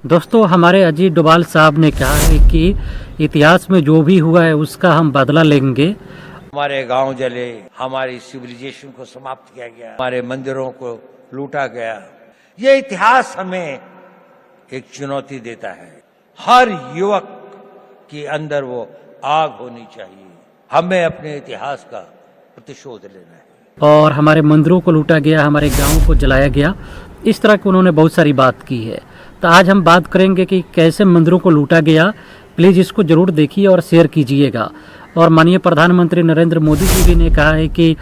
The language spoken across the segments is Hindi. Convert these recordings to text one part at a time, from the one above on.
दोस्तों, हमारे अजीत डोभाल साहब ने कहा है कि इतिहास में जो भी हुआ है उसका हम बदला लेंगे। हमारे गांव जले, हमारी सिविलाइजेशन को समाप्त किया गया, हमारे मंदिरों को लूटा गया। ये इतिहास हमें एक चुनौती देता है। हर युवक के अंदर वो आग होनी चाहिए। हमें अपने इतिहास का प्रतिशोध लेना है। और हमारे मंदिरों को लूटा गया, हमारे गाँव को जलाया गया, इस तरह की उन्होंने बहुत सारी बात की है। तो आज हम बात करेंगे कि कैसे मंदिरों को लूटा गया। प्लीज़ इसको ज़रूर देखिए और शेयर कीजिएगा। और माननीय प्रधानमंत्री नरेंद्र मोदी जी भी ने कहा है कि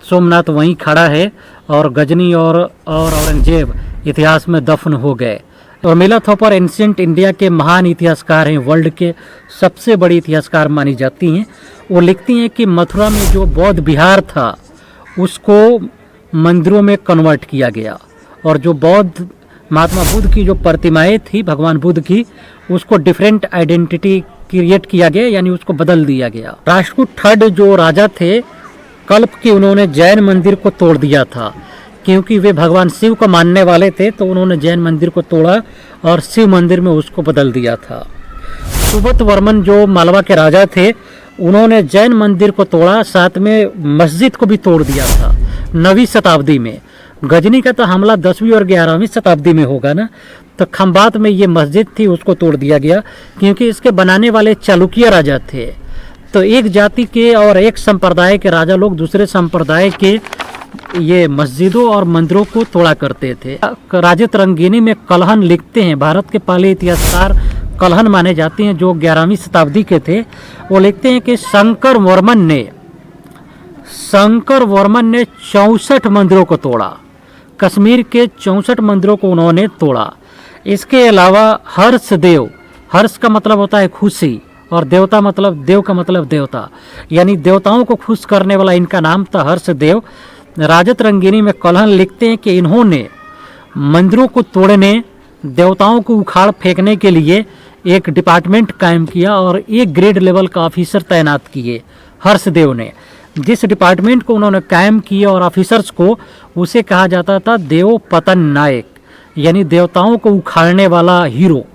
सोमनाथ वहीं खड़ा है और गजनी और औरंगजेब इतिहास में दफन हो गए। और मिला थोपर एंशिएंट इंडिया के महान इतिहासकार हैं, वर्ल्ड के सबसे बड़ी इतिहासकार मानी जाती हैं। वो लिखती हैं कि मथुरा में जो बौद्ध विहार था उसको मंदिरों में कन्वर्ट किया गया और जो बौद्ध महात्मा बुद्ध की जो प्रतिमाएं थी भगवान बुद्ध की, उसको डिफरेंट आइडेंटिटी क्रिएट किया गया, यानी उसको बदल दिया गया। राष्ट्रकूट थर्ड जो राजा थे कल्प के, उन्होंने जैन मंदिर को तोड़ दिया था क्योंकि वे भगवान शिव को मानने वाले थे। तो उन्होंने जैन मंदिर को तोड़ा और शिव मंदिर में उसको बदल दिया था। सुबत वर्मन जो मालवा के राजा थे, उन्होंने जैन मंदिर को तोड़ा, साथ में मस्जिद को भी तोड़ दिया था 9वीं शताब्दी में। गजनी का तो हमला 10वीं और 11वीं शताब्दी में होगा ना। तो खंबात में ये मस्जिद थी, उसको तोड़ दिया गया क्योंकि इसके बनाने वाले चालुक्य राजा थे। तो एक जाति के और एक संप्रदाय के राजा लोग दूसरे संप्रदाय के ये मस्जिदों और मंदिरों को तोड़ा करते थे। राजित रंगीनी में कलहन लिखते हैं, भारत के पहले इतिहासकार कलहन माने जाते हैं जो 11वीं शताब्दी के थे। वो लिखते हैं कि शंकर वर्मन ने 64 मंदिरों को तोड़ा। कश्मीर के 64 मंदिरों को उन्होंने तोड़ा। इसके अलावा हर्षदेव, हर्ष का मतलब होता है खुशी और देवता मतलब, देव का मतलब देवता, यानी देवताओं को खुश करने वाला इनका नाम था हर्षदेव। राजत रंगीनी में कलहन लिखते हैं कि इन्होंने मंदिरों को तोड़ने, देवताओं को उखाड़ फेंकने के लिए एक डिपार्टमेंट कायम किया और एक ग्रेड लेवल का ऑफिसर तैनात किए हर्षदेव ने। जिस डिपार्टमेंट को उन्होंने कायम किया और ऑफिसर्स को, उसे कहा जाता था देव पतन नायक, यानी देवताओं को उखाड़ने वाला हीरो।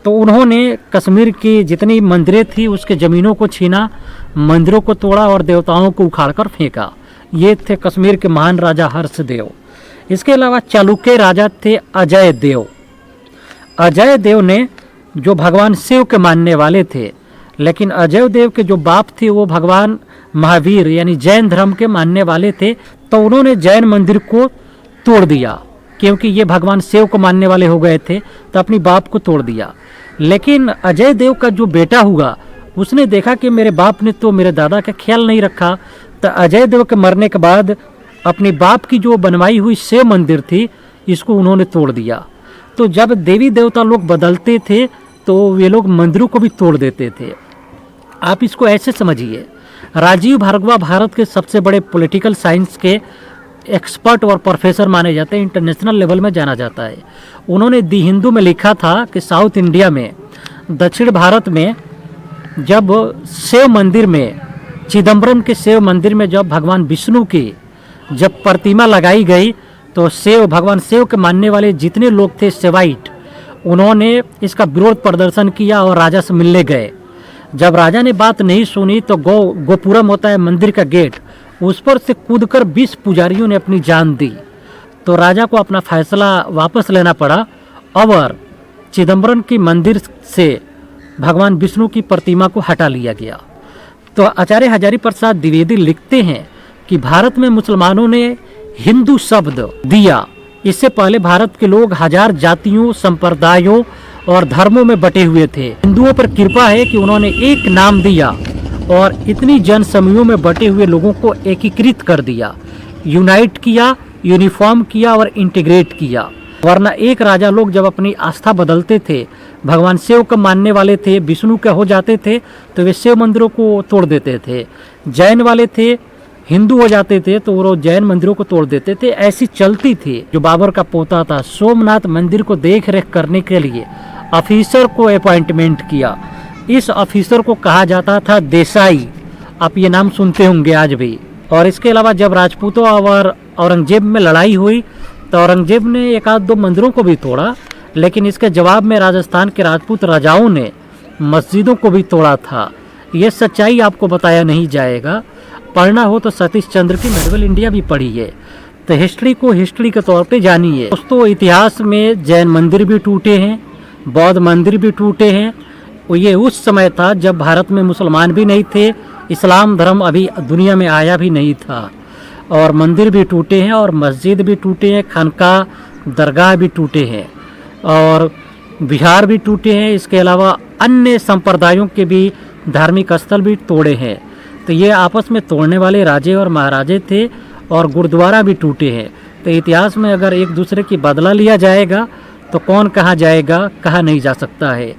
तो उन्होंने कश्मीर की जितनी मंदिरें थी उसके ज़मीनों को छीना, मंदिरों को तोड़ा और देवताओं को उखाड़ कर फेंका। ये थे कश्मीर के महान राजा हर्षदेव। इसके अलावा चालुक्य राजा थे अजय देव। अजय देव ने जो भगवान शिव के मानने वाले थे, लेकिन अजय देव के जो बाप थे वो भगवान महावीर यानी जैन धर्म के मानने वाले थे। तो उन्होंने जैन मंदिर को तोड़ दिया क्योंकि ये भगवान शिव को मानने वाले हो गए थे, तो अपनी बाप को तोड़ दिया। लेकिन अजय देव का जो बेटा हुआ, उसने देखा कि मेरे बाप ने तो मेरे दादा का ख्याल नहीं रखा। तो अजय देव के मरने के बाद अपनी बाप की जो बनवाई हुई शिव मंदिर थी, इसको उन्होंने तोड़ दिया। तो जब देवी देवता लोग बदलते थे तो वे लोग मंदिरों को भी तोड़ देते थे। आप इसको ऐसे समझिए, राजीव भार्गवा भारत के सबसे बड़े पॉलिटिकल साइंस के एक्सपर्ट और प्रोफेसर माने जाते हैं, इंटरनेशनल लेवल में जाना जाता है। उन्होंने दी हिंदू में लिखा था कि साउथ इंडिया में, दक्षिण भारत में, जब शिव मंदिर में, चिदम्बरम के शिव मंदिर में जब भगवान विष्णु की जब प्रतिमा लगाई गई, तो भगवान शिव के मानने वाले जितने लोग थे सेवाइट, उन्होंने इसका विरोध प्रदर्शन किया और राजा से मिलने गए। जब राजा ने बात नहीं सुनी तो गोपुरम होता है मंदिर का गेट, उस पर से कूदकर 20 पुजारियों ने अपनी जान दी। तो राजा को अपना फैसला वापस लेना पड़ा और चिदम्बरम की मंदिर से भगवान विष्णु की प्रतिमा को हटा लिया गया। तो आचार्य हजारी प्रसाद द्विवेदी लिखते हैं कि भारत में मुसलमानों ने हिंदू शब्द दिया। इससे पहले भारत के लोग 1000 जातियों, संप्रदायों और धर्मों में बटे हुए थे। हिंदुओं पर कृपा है कि उन्होंने एक नाम दिया और इतनी जन समूहों में बटे हुए लोगों को एकीकृत कर दिया, यूनाइट किया, यूनिफॉर्म किया और इंटीग्रेट किया। वरना एक राजा लोग जब अपनी आस्था बदलते थे, भगवान शिव को मानने वाले थे, विष्णु के हो जाते थे, तो वे शिव मंदिरों को तोड़ देते थे। जैन वाले थे, हिंदू हो जाते थे, तो वो जैन मंदिरों को तोड़ देते थे। ऐसी चलती थी। जो बाबर का पोता था, सोमनाथ मंदिर को देख रेख करने के लिए ऑफिसर को अपॉइंटमेंट किया। इस ऑफिसर को कहा जाता था देसाई। आप ये नाम सुनते होंगे आज भी। और इसके अलावा जब राजपूतों और औरंगजेब में लड़ाई हुई, तो औरंगजेब ने एक आध दो मंदिरों को भी तोड़ा, लेकिन इसके जवाब में राजस्थान के राजपूत राजाओं ने मस्जिदों को भी तोड़ा था। ये सच्चाई आपको बताया नहीं जाएगा। पढ़ना हो तो सतीश चंद्र की मेडिवल इंडिया भी पढ़िए। तो हिस्ट्री को हिस्ट्री के तौर पे जानिए। दोस्तों, इतिहास में जैन मंदिर भी टूटे हैं, बौद्ध मंदिर भी टूटे हैं। ये उस समय था जब भारत में मुसलमान भी नहीं थे, इस्लाम धर्म अभी दुनिया में आया भी नहीं था। और मंदिर भी टूटे हैं और मस्जिद भी टूटे हैं, खानका दरगाह भी टूटे हैं और विहार भी टूटे हैं। इसके अलावा अन्य संप्रदायों के भी धार्मिक स्थल भी तोड़े हैं। तो ये आपस में तोड़ने वाले राजे और महाराजे थे और गुरुद्वारा भी टूटे हैं। तो इतिहास में अगर एक दूसरे की बदला लिया जाएगा तो कौन कहाँ जाएगा, कहा नहीं जा सकता है।